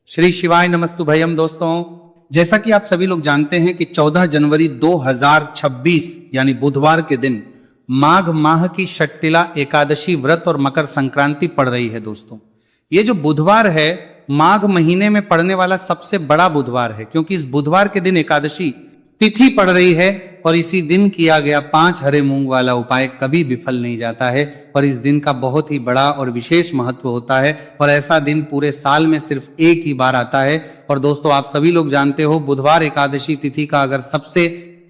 श्री शिवाय नमस्तु भयम। दोस्तों, जैसा कि आप सभी लोग जानते हैं कि 14 जनवरी 2026 यानी बुधवार के दिन माघ माह की षट्टिला एकादशी व्रत और मकर संक्रांति पड़ रही है। दोस्तों, ये जो बुधवार है माघ महीने में पड़ने वाला सबसे बड़ा बुधवार है, क्योंकि इस बुधवार के दिन एकादशी तिथि पड़ रही है और इसी दिन किया गया 5 हरे मूंग वाला उपाय कभी विफल नहीं जाता है और इस दिन का बहुत ही बड़ा और विशेष महत्व होता है और ऐसा दिन पूरे साल में सिर्फ एक ही बार आता है। और दोस्तों, आप सभी लोग जानते हो बुधवार एकादशी तिथि का अगर सबसे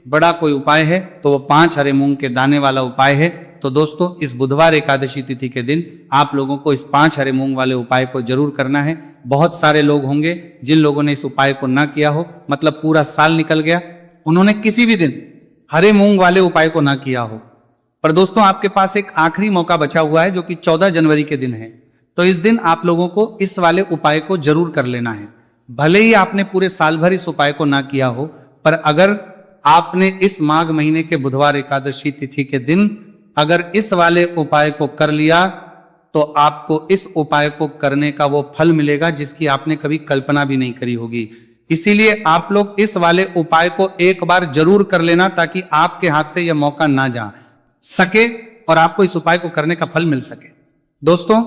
बड़ा कोई उपाय है तो वो 5 हरे मूंग के दाने वाला उपाय है। तो दोस्तों, इस बुधवार एकादशी तिथि के दिन आप लोगों को इस 5 हरे मूंग वाले उपाय को जरूर करना है। बहुत सारे लोग होंगे जिन लोगों ने इस उपाय को ना किया हो, मतलब पूरा साल निकल गया, उन्होंने किसी भी दिन हरे मूंग वाले उपाय को ना किया हो। पर दोस्तों, आपके पास एक आखिरी मौका बचा हुआ है जो कि 14 जनवरी के दिन है। तो इस दिन आप लोगों को इस वाले उपाय को जरूर कर लेना है। भले ही आपने पूरे साल भर इस उपाय को ना किया हो, पर अगर आपने इस माघ महीने के बुधवार एकादशी तिथि के दिन अगर इस वाले उपाय को कर लिया तो आपको इस उपाय को करने का वो फल मिलेगा जिसकी आपने कभी कल्पना भी नहीं करी होगी। इसीलिए आप लोग इस वाले उपाय को एक बार जरूर कर लेना ताकि आपके हाथ से यह मौका ना जा सके और आपको इस उपाय को करने का फल मिल सके। दोस्तों,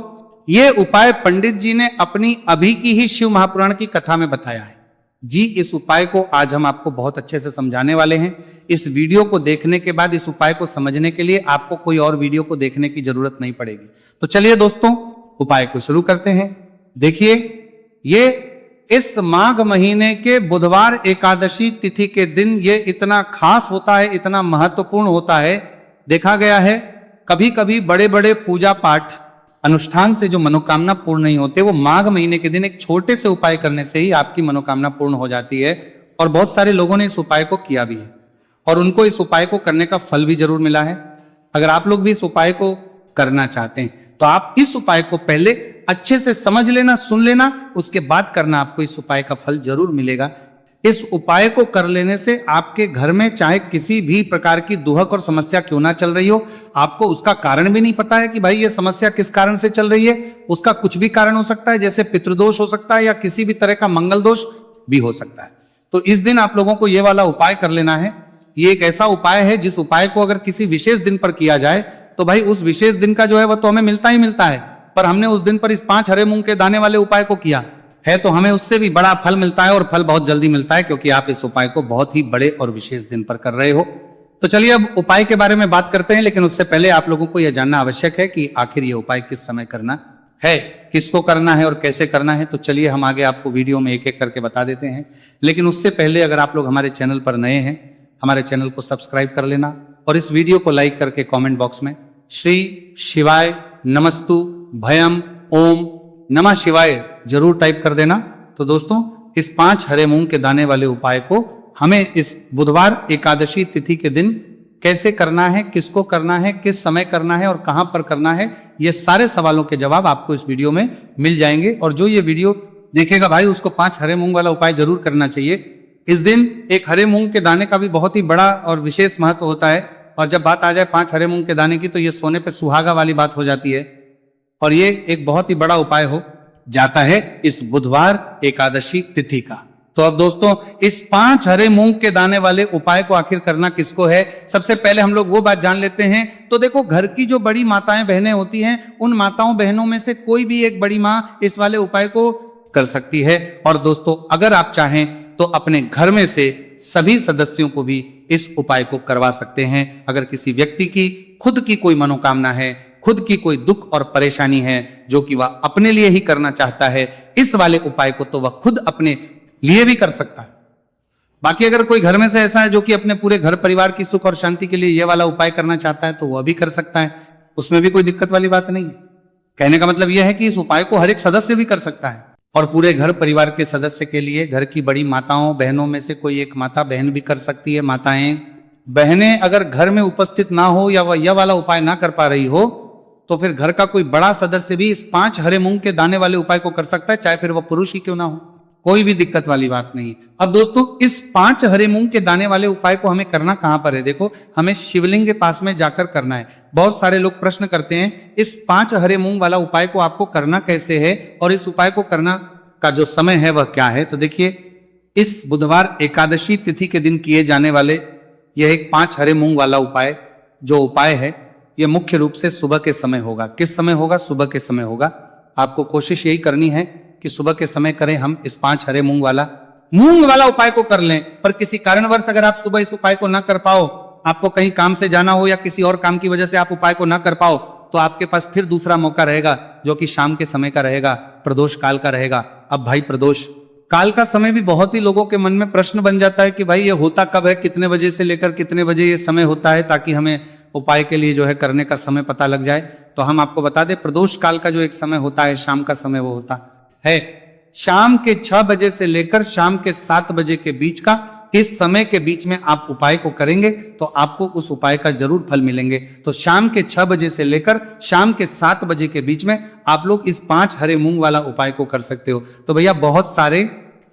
ये उपाय पंडित जी ने अपनी अभी की ही शिव महापुराण की कथा में बताया है जी। इस उपाय को आज हम आपको बहुत अच्छे से समझाने वाले हैं। इस वीडियो को देखने के बाद इस उपाय को समझने के लिए आपको कोई और वीडियो को देखने की जरूरत नहीं पड़ेगी। तो चलिए दोस्तों, उपाय को शुरू करते हैं। देखिए, ये इस माघ महीने के बुधवार एकादशी तिथि के दिन ये इतना खास होता है, इतना महत्वपूर्ण होता है। देखा गया है कभी कभी बड़े बड़े पूजा पाठ अनुष्ठान से जो मनोकामना पूर्ण नहीं होते, वो माघ महीने के दिन एक छोटे से उपाय करने से ही आपकी मनोकामना पूर्ण हो जाती है। और बहुत सारे लोगों ने इस उपाय को किया भी है और उनको इस उपाय को करने का फल भी जरूर मिला है। अगर आप लोग भी इस उपाय को करना चाहते हैं तो आप इस उपाय को पहले अच्छे से समझ लेना, सुन लेना, उसके बाद करना। आपको इस उपाय का फल जरूर मिलेगा। इस उपाय को कर लेने से आपके घर में चाहे किसी भी प्रकार की दुहक और समस्या क्यों ना चल रही हो, आपको उसका कारण भी नहीं पता है कि भाई ये समस्या किस कारण से चल रही है। उसका कुछ भी कारण हो सकता है, जैसे पितृदोष हो सकता है या किसी भी तरह का मंगल दोष भी हो सकता है। तो इस दिन आप लोगों को ये वाला उपाय कर लेना है। ये एक ऐसा उपाय है जिस उपाय को अगर किसी विशेष दिन पर किया जाए तो भाई उस विशेष दिन का जो है वह तो हमें मिलता ही मिलता है, पर हमने उस दिन पर इस 5 हरे मूंग के दाने वाले उपाय को किया है तो हमें उससे भी बड़ा फल मिलता है और फल बहुत जल्दी मिलता है, क्योंकि आप इस उपाय को बहुत ही बड़े और विशेष दिन पर कर रहे हो। तो चलिए अब उपाय के बारे में बात करते हैं, लेकिन उससे पहले आप लोगों को यह जानना आवश्यक है कि आखिर ये उपाय किस समय करना है, किसको करना है और कैसे करना है। तो चलिए हम आगे आपको वीडियो में एक एक करके बता देते हैं। लेकिन उससे पहले अगर आप लोग हमारे चैनल पर नए हैं, हमारे चैनल को सब्सक्राइब कर लेना और इस वीडियो को लाइक करके कमेंट बॉक्स में श्री शिवाय नमस्तु भयम ओम नमः शिवाय जरूर टाइप कर देना। तो दोस्तों, इस 5 हरे मूंग के दाने वाले उपाय को हमें इस बुधवार एकादशी तिथि के दिन कैसे करना है, किसको करना है, किस समय करना है और कहां पर करना है, ये सारे सवालों के जवाब आपको इस वीडियो में मिल जाएंगे। और जो ये वीडियो देखेगा भाई उसको 5 हरे मूंग वाला उपाय जरूर करना चाहिए। इस दिन एक हरे मूंग के दाने का भी बहुत ही बड़ा और विशेष महत्व होता है। और जब बात आ जाए 5 हरे मूंग के दाने की तो ये सोने पे सुहागा वाली बात हो जाती है और ये एक बहुत ही बड़ा उपाय हो जाता है इस बुधवार एकादशी तिथि का। तो अब दोस्तों, इस 5 हरे मूंग के दाने वाले उपाय को आखिर करना किसको है, सबसे पहले हम लोग वो बात जान लेते हैं। तो देखो, घर की जो बड़ी माताएं बहनें होती हैं, उन माताओं बहनों में से कोई भी एक बड़ी मां इस वाले उपाय को कर सकती है। और दोस्तों, अगर आप चाहें तो अपने घर में से सभी सदस्यों को भी इस उपाय को करवा सकते हैं। अगर किसी व्यक्ति की खुद की कोई मनोकामना है, खुद की कोई दुख और परेशानी है जो कि वह अपने लिए ही करना चाहता है, इस वाले उपाय को तो वह खुद अपने लिए भी कर सकता है। बाकी अगर कोई घर में से ऐसा है जो कि अपने पूरे घर परिवार की सुख और शांति के लिए यह वाला उपाय करना चाहता है तो वह भी कर सकता है, उसमें भी कोई दिक्कत वाली बात नहीं है। कहने का मतलब यह है कि इस उपाय को हर एक सदस्य भी कर सकता है और पूरे घर परिवार के सदस्य के लिए घर की बड़ी माताओं बहनों में से कोई एक माता बहन भी कर सकती है। माताएं बहनें अगर घर में उपस्थित ना हो या वह यह वाला उपाय ना कर पा रही हो तो फिर घर का कोई बड़ा सदस्य भी इस 5 हरे मूंग के दाने वाले उपाय को कर सकता है, चाहे फिर वह पुरुष ही क्यों ना हो, कोई भी दिक्कत वाली बात नहीं। अब दोस्तों, इस 5 हरे मूंग के दाने वाले उपाय को हमें करना कहां पर है। देखो, हमें शिवलिंग के पास में जाकर करना है। बहुत सारे लोग प्रश्न करते हैं इस 5 हरे मूंग वाला उपाय को आपको करना कैसे है और इस उपाय को करना का जो समय है वह क्या है, तो देखिए इस बुधवार एकादशी तिथि के दिन किए जाने वाले यह एक 5 हरे मूंग वाला उपाय, जो उपाय है यह मुख्य रूप से सुबह के समय होगा। किस समय होगा? सुबह के समय होगा। आपको कोशिश यही करनी है कि सुबह के समय करें हम इस 5 हरे मूंग वाला उपाय को कर लें। पर किसी कारणवश अगर आप सुबह इस उपाय को ना कर पाओ, आपको कहीं काम से जाना हो या किसी और काम की वजह से आप उपाय को ना कर पाओ, तो आपके पास फिर दूसरा मौका रहेगा, जो कि शाम के समय का रहेगा, प्रदोष काल का रहेगा। अब भाई प्रदोष काल का समय भी बहुत ही लोगों के मन में प्रश्न बन जाता है कि भाई ये होता कब है, कितने बजे से लेकर कितने बजे ये समय होता है, ताकि हमें उपाय के लिए जो है करने का समय पता लग जाए। तो हम आपको बता दें, प्रदोष काल का जो एक समय होता है, शाम का समय, वो होता है शाम के 6 बजे से लेकर शाम के 7 बजे के बीच का। इस समय के बीच में आप उपाय को करेंगे तो आपको उस उपाय का जरूर फल मिलेंगे। तो शाम के 6 बजे से लेकर शाम के 7 बजे के बीच में आप लोग इस 5 हरे मूंग वाला उपाय को कर सकते हो। तो भैया बहुत सारे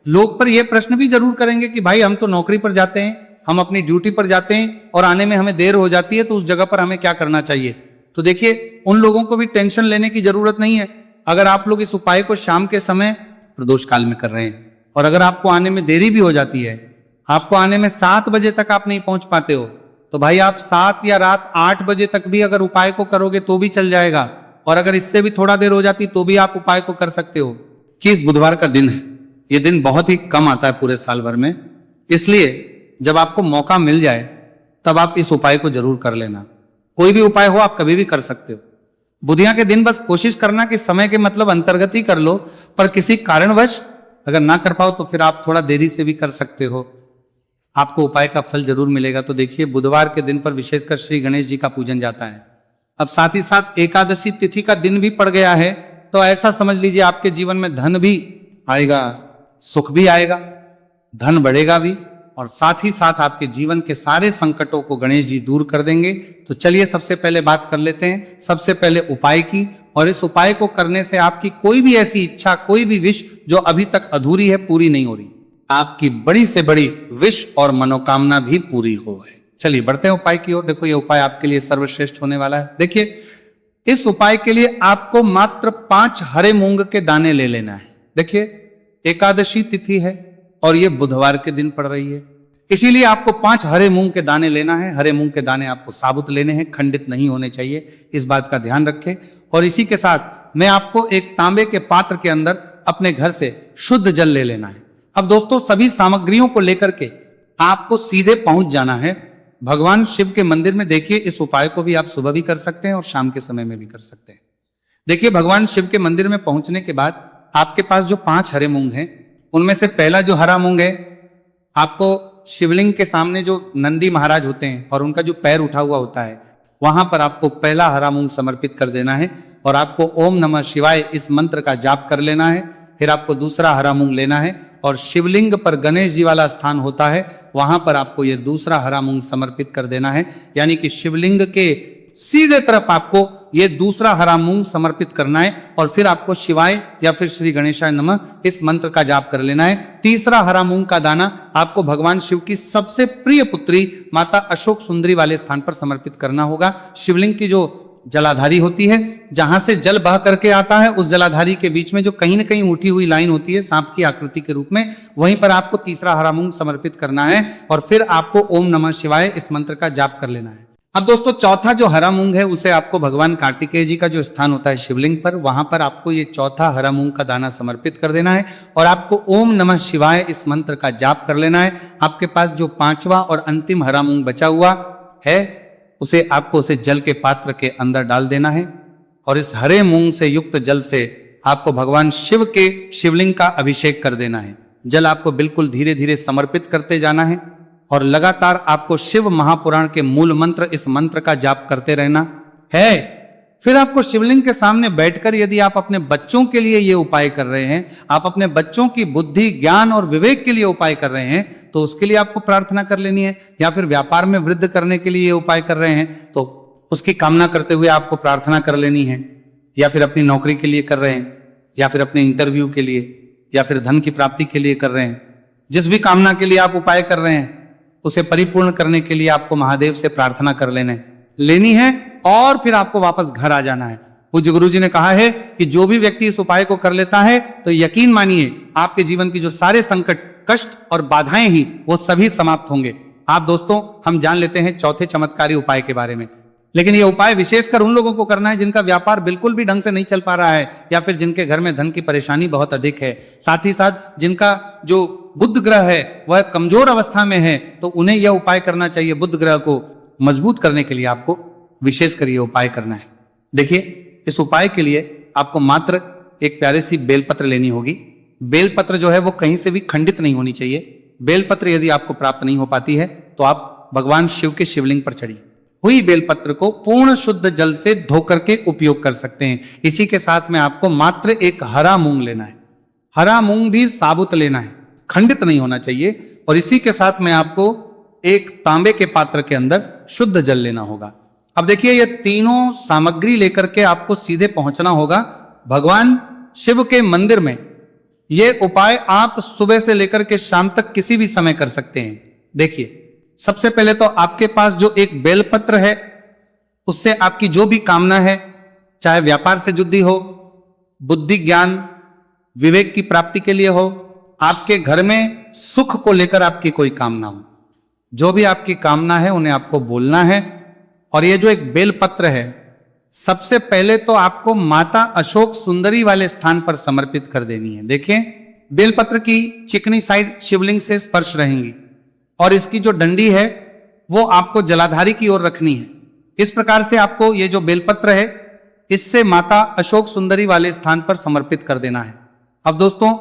लोग पर यह प्रश्न भी जरूर करेंगे कि भाई हम तो नौकरी पर जाते हैं, हम अपनी ड्यूटी पर जाते हैं और आने में हमें देर हो जाती है, तो उस जगह पर हमें क्या करना चाहिए? तो देखिए उन लोगों को भी टेंशन लेने की जरूरत नहीं है। अगर आप लोग इस उपाय को शाम के समय प्रदोष काल में कर रहे हैं और अगर आपको आने में देरी भी हो जाती है, आपको आने में 7 बजे तक आप नहीं पहुंच पाते हो, तो भाई आप 7 या रात 8 बजे तक भी अगर उपाय को करोगे तो भी चल जाएगा। और अगर इससे भी थोड़ा देर हो जाती तो भी आप उपाय को कर सकते हो। कि इस बुधवार का दिन है, यह दिन बहुत ही कम आता है पूरे साल भर में, इसलिए जब आपको मौका मिल जाए तब आप इस उपाय को जरूर कर लेना। कोई भी उपाय हो आप कभी भी कर सकते हो। बुधिया के दिन बस कोशिश करना कि समय के मतलब अंतर्गत ही कर लो, पर किसी कारणवश अगर ना कर पाओ तो फिर आप थोड़ा देरी से भी कर सकते हो, आपको उपाय का फल जरूर मिलेगा। तो देखिए बुधवार के दिन पर विशेषकर श्री गणेश जी का पूजन जाता है। अब साथ ही साथ एकादशी तिथि का दिन भी पड़ गया है, तो ऐसा समझ लीजिए आपके जीवन में धन भी आएगा, सुख भी आएगा, धन बढ़ेगा भी, और साथ ही साथ आपके जीवन के सारे संकटों को गणेश जी दूर कर देंगे। तो चलिए सबसे पहले बात कर लेते हैं सबसे पहले उपाय की, और इस उपाय को करने से आपकी कोई भी ऐसी इच्छा, कोई भी विश जो अभी तक अधूरी है, पूरी नहीं हो रही, आपकी बड़ी से बड़ी विश और मनोकामना भी पूरी हो है। चलिए बढ़ते हैं उपाय की ओर। देखो ये उपाय आपके लिए सर्वश्रेष्ठ होने वाला है। देखिए इस उपाय के लिए आपको मात्र 5 हरे मूंग के दाने ले लेना है। देखिए एकादशी तिथि है और ये बुधवार के दिन पड़ रही है, इसीलिए आपको 5 हरे मूंग के दाने लेना है। हरे मूंग के दाने आपको साबुत लेने हैं, खंडित नहीं होने चाहिए, इस बात का ध्यान रखें। और इसी के साथ मैं आपको एक तांबे के पात्र के अंदर अपने घर से शुद्ध जल ले लेना है। अब दोस्तों सभी सामग्रियों को लेकर के आपको सीधे पहुंच जाना है भगवान शिव के मंदिर में। देखिए इस उपाय को भी आप सुबह भी कर सकते हैं और शाम के समय में भी कर सकते हैं। देखिए भगवान शिव के मंदिर में पहुंचने के बाद आपके पास जो 5 हरे मूंग हैं, उनमें से पहला जो हरा मूंग है, आपको शिवलिंग के सामने जो नंदी महाराज होते हैं और उनका जो पैर उठा हुआ होता है, वहां पर आपको पहला हरा मूंग समर्पित कर देना है और आपको ओम नमः शिवाय इस मंत्र का जाप कर लेना है। फिर आपको दूसरा हरा मूंग लेना है और शिवलिंग पर गणेश जी वाला स्थान होता है, वहां पर आपको ये दूसरा हरा मूंग समर्पित कर देना है। यानी कि शिवलिंग के सीधे तरफ आपको ये दूसरा हरा मूंग समर्पित करना है और फिर आपको शिवाय या फिर श्री गणेशाय नमः इस मंत्र का जाप कर लेना है। तीसरा हरा मूंग का दाना आपको भगवान शिव की सबसे प्रिय पुत्री माता अशोक सुंदरी वाले स्थान पर समर्पित करना होगा। शिवलिंग की जो जलाधारी होती है, जहां से जल बह करके आता है, उस जलाधारी के बीच में जो कहीं न कहीं उठी हुई लाइन होती है सांप की आकृति के रूप में, वहीं पर आपको तीसरा हरा मूंग समर्पित करना है और फिर आपको ओम नमः शिवाय इस मंत्र का जाप कर लेना है। अब दोस्तों चौथा जो हरा मूंग है उसे आपको भगवान कार्तिकेय जी का जो स्थान होता है शिवलिंग पर, वहां पर आपको ये चौथा हरा मूंग का दाना समर्पित कर देना है और आपको ओम नमः शिवाय इस मंत्र का जाप कर लेना है। आपके पास जो 5वां और अंतिम हरा मूंग बचा हुआ है, उसे आपको उसे जल के पात्र के अंदर डाल देना है और इस हरे मूंग से युक्त जल से आपको भगवान शिव के शिवलिंग का अभिषेक कर देना है। जल आपको बिल्कुल धीरे धीरे समर्पित करते जाना है और लगातार आपको शिव महापुराण के मूल मंत्र, इस मंत्र का जाप करते रहना है। फिर आपको शिवलिंग के सामने बैठकर, यदि आप अपने बच्चों के लिए ये उपाय कर रहे हैं, आप अपने बच्चों की बुद्धि, ज्ञान और विवेक के लिए उपाय कर रहे हैं, तो उसके लिए आपको प्रार्थना कर लेनी है। या फिर व्यापार में वृद्धि करने के लिए ये उपाय कर रहे हैं तो उसकी कामना करते हुए आपको प्रार्थना कर लेनी है। या फिर अपनी नौकरी के लिए कर रहे हैं, या फिर अपने इंटरव्यू के लिए, या फिर धन की प्राप्ति के लिए कर रहे हैं, जिस भी कामना के लिए आप उपाय कर रहे हैं उसे परिपूर्ण करने के लिए आपको महादेव से प्रार्थना कर लेनी है और फिर आपको वापस घर आ जाना है। पूज्य गुरु जी ने कहा है कि जो भी व्यक्ति इस उपाय को कर लेता है तो यकीन मानिए आपके जीवन की जो सारे संकट, कष्ट और बाधाएं ही वो सभी समाप्त होंगे। आप दोस्तों, हम जान लेते हैं चौथे चमत्कारी उपाय के बारे में। लेकिन यह उपाय विशेषकर उन लोगों को करना है जिनका व्यापार बिल्कुल भी ढंग से नहीं चल पा रहा है, या फिर जिनके घर में धन की परेशानी बहुत अधिक है, साथ ही साथ जिनका जो बुध ग्रह है वह कमजोर अवस्था में है, तो उन्हें यह उपाय करना चाहिए। बुध ग्रह को मजबूत करने के लिए आपको विशेषकर यह उपाय करना है। देखिए, इस उपाय के लिए आपको मात्र एक प्यारी सी बेलपत्र लेनी होगी। बेलपत्र जो है वो कहीं से भी खंडित नहीं होनी चाहिए। बेलपत्र यदि आपको प्राप्त नहीं हो पाती है तो आप भगवान शिव के शिवलिंग पर चढ़ी हुई बेलपत्र को पूर्ण शुद्ध जल से धो करके उपयोग कर सकते हैं। इसी के साथ में आपको मात्र एक हरा मूंग लेना है। हरा मूंग भी साबुत लेना है, खंडित नहीं होना चाहिए। और इसी के साथ में आपको एक तांबे के पात्र के अंदर शुद्ध जल लेना होगा। अब देखिए, ये तीनों सामग्री लेकर के आपको सीधे पहुंचना होगा भगवान शिव के मंदिर में। ये उपाय आप सुबह से लेकर के शाम तक किसी भी समय कर सकते हैं। देखिए, सबसे पहले तो आपके पास जो एक बेलपत्र है उससे आपकी जो भी कामना है, चाहे व्यापार से जुड़ी हो, बुद्धि ज्ञान विवेक की प्राप्ति के लिए हो, आपके घर में सुख को लेकर आपकी कोई कामना हो, जो भी आपकी कामना है उन्हें आपको बोलना है। और ये जो एक बेलपत्र है, सबसे पहले तो आपको माता अशोक सुंदरी वाले स्थान पर समर्पित कर देनी है। देखिए, बेलपत्र की चिकनी साइड शिवलिंग से स्पर्श रहेंगी और इसकी जो डंडी है वो आपको जलाधारी की ओर रखनी है। इस प्रकार से आपको ये जो बेलपत्र है इससे माता अशोक सुंदरी वाले स्थान पर समर्पित कर देना है। अब दोस्तों,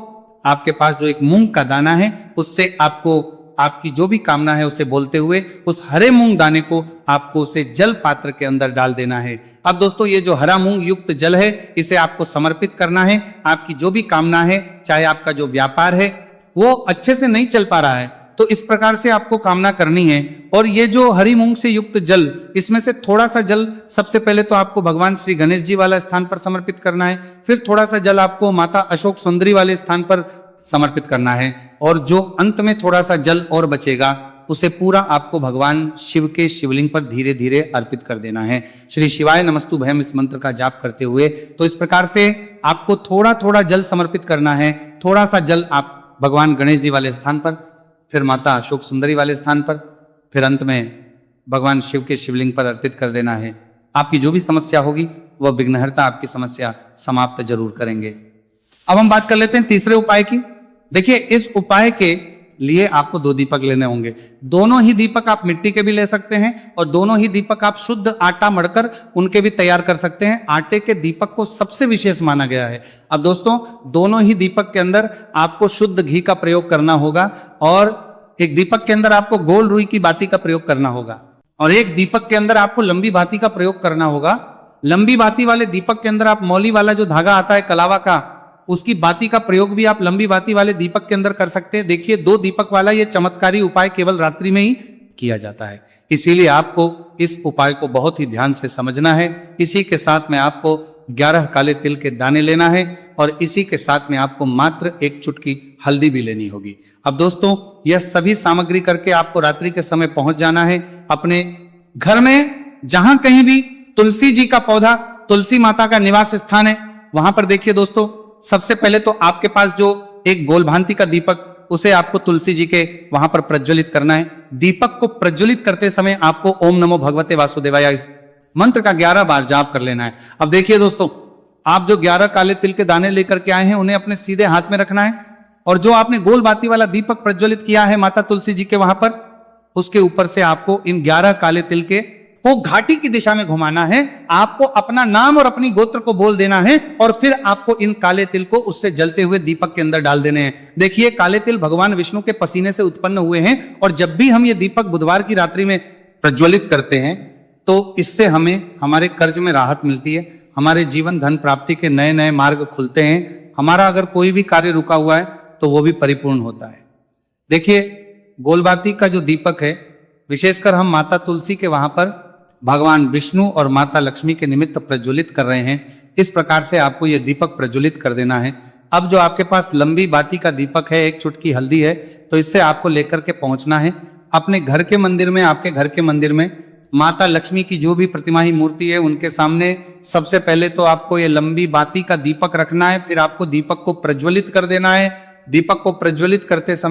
आपके पास जो एक मूंग का दाना है उससे आपको आपकी जो भी कामना है उसे बोलते हुए उस हरे मूंग दाने को आपको उसे जल पात्र के अंदर डाल देना है। अब दोस्तों, ये जो हरा मूंग युक्त जल है इसे आपको समर्पित करना है। आपकी जो भी कामना है, चाहे आपका जो व्यापार है वो अच्छे से नहीं चल पा रहा है, तो इस प्रकार से आपको कामना करनी है। और ये जो हरी मूंग से युक्त जल, इसमें से थोड़ा सा जल सबसे पहले तो आपको भगवान श्री गणेश जी वाला स्थान पर समर्पित करना है, फिर थोड़ा सा जल आपको माता अशोक सुंदरी वाले स्थान पर समर्पित करना है, और जो अंत में थोड़ा सा जल और बचेगा उसे पूरा आपको भगवान शिव के शिवलिंग पर धीरे धीरे अर्पित कर देना है। श्री शिवाय नमस्तु भयम इस मंत्र का जाप करते हुए। तो इस प्रकार से आपको थोड़ा थोड़ा जल समर्पित करना है। थोड़ा सा जल आप भगवान गणेश जी वाले स्थान पर, फिर माता अशोक सुंदरी वाले स्थान पर, फिर अंत में भगवान शिव के शिवलिंग पर अर्पित कर देना है। आपकी जो भी समस्या होगी वह विघ्नहर्ता आपकी समस्या समाप्त जरूर करेंगे। अब हम बात कर लेते हैं तीसरे उपाय की। देखिए, इस उपाय के लिए आपको 2 दीपक लेने होंगे। दोनों ही दीपक आप मिट्टी के भी ले सकते हैं और दोनों ही दीपक आप शुद्ध आटा मढ़कर उनके भी तैयार कर सकते हैं। आटे के दीपक को सबसे विशेष माना गया है। अब दोस्तों, दोनों ही दीपक के अंदर आपको शुद्ध घी का प्रयोग करना होगा, और एक दीपक के अंदर आपको गोल रुई की बाती का प्रयोग करना होगा, और एक दीपक के अंदर आपको लंबी बाती का प्रयोग करना होगा। लंबी बाती वाले दीपक के अंदर आप मौली वाला जो धागा आता है कलावा का, उसकी बाती का प्रयोग भी आप लंबी बाती वाले दीपक के अंदर कर सकते हैं। देखिए, 2 दीपक वाला ये चमत्कारी उपाय केवल रात्रि में ही किया जाता है, इसीलिए आपको इस उपाय को बहुत ही ध्यान से समझना है। इसी के साथ में आपको 11 काले तिल के दाने लेना है, और इसी के साथ में आपको मात्र 1 चुटकी हल्दी भी लेनी होगी। अब दोस्तों, यह सभी सामग्री करके आपको रात्रि के समय पहुंच जाना है अपने घर में। जहां कहीं भी तुलसी जी का पौधा, तुलसी माता का निवास स्थान है, वहां पर देखिए दोस्तों, सबसे पहले तो आपके पास जो एक गोल भांति का दीपक, उसे आपको तुलसी जी के वहां पर प्रज्वलित करना है। दीपक को प्रज्वलित करते समय आपको ओम नमो भगवते वासुदेवाय इस मंत्र का 11 बार जाप कर लेना है। अब देखिए दोस्तों, आप जो 11 काले तिल के दाने लेकर के आए हैं उन्हें अपने सीधे हाथ में रखना है, और जो आपने गोल बाती वाला दीपक प्रज्वलित किया है माता तुलसी जी के वहां पर, उसके ऊपर से आपको इन 11 काले तिल के को घाटी की दिशा में घुमाना है। आपको अपना नाम और अपनी गोत्र को बोल देना है, और फिर आपको इन काले तिल को उससे जलते हुए दीपक के अंदर डाल देने हैं। देखिए, काले तिल भगवान विष्णु के पसीने से उत्पन्न हुए हैं, और जब भी हम ये दीपक बुधवार की रात्रि में प्रज्वलित करते हैं तो इससे हमें हमारे कर्ज में राहत मिलती है, हमारे जीवन धन प्राप्ति के नए नए मार्ग खुलते हैं, हमारा अगर कोई भी कार्य रुका हुआ है तो वो भी परिपूर्ण होता है। देखिए, गोलबाती का जो दीपक है, विशेषकर हम माता तुलसी के वहां पर भगवान विष्णु और माता लक्ष्मी के निमित्त प्रज्वलित कर रहे हैं। इस प्रकार से आपको यह दीपक प्रज्वलित कर देना है। अब जो आपके पास लंबी बाती का दीपक है, 1 चुटकी हल्दी है, तो इससे आपको लेकर के पहुंचना है अपने घर के मंदिर में। आपके घर के मंदिर में माता लक्ष्मी की जो भी प्रतिमाही मूर्ति है उनके सामने सबसे पहले तो आपको ये लंबी बाती का दीपक रखना है, फिर आपको दीपक को प्रज्वलित कर देना है। दीपक को प्रज्वलित करते समय